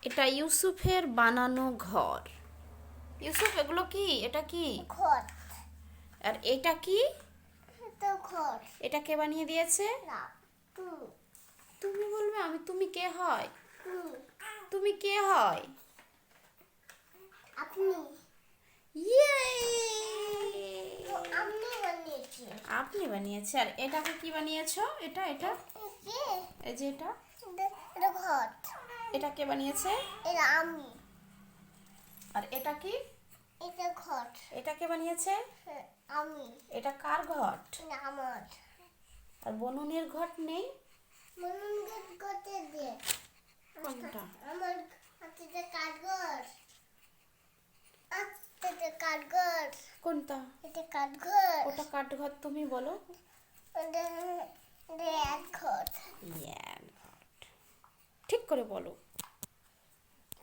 এটা ইউসুফের বানানো ঘর। ইউসুফ, এগুলো কি? এটা কি ঘর? আর এটা কি? এটা ঘর। এটা কে বানিয়ে দিয়েছে? না, তুমি। তুমি বলবে আমি? তুমি কে হয়? তুমি। তুমি কে হয়? আপনি। ইয়ে, তো আপনি বানিয়েছি। আপনি বানিয়েছে। আর এটাকে কি বানিয়েছো? এটা এটা কি? এই যে এটা এটা ঘর। এটা কে বানিয়েছে? এটা আমি। আর এটা কি? এটা ঘর। এটা কে বানিয়েছে? হ্যাঁ, আমি। এটা কার ঘট? এটা আমার। আর বনুনের ঘট নেই? মনন করতে দে। কোনটা? আমার হাতে কাঠঘর। এটা কাঠঘর। কোনটা? এটা কাঠঘর। ওটা কাঠ ঘর তুমি বলো। এটা এক ঘর। ইয়া, ঠিক করে বলো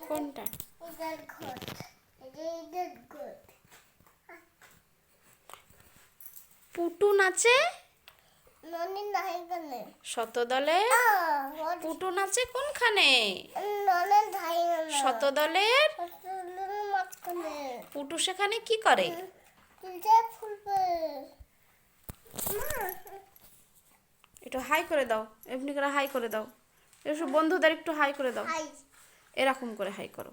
কোনটা। এটা ঘর। এটা ঘর। পুটু নাচে ননি নাই গানে। শতদলে। পুটু নাচে কোনখানে? ননি ধাই গানে। শতদলের মাঝখানে। পুটু সেখানে কি করে? তুলতে ফুলবে। একটু হাই করে দাও, এমনি করে হাই করে দাও। একটু বন্ধুদের একটু হাই করে দাও, হাই। এরকম করে হাই করো।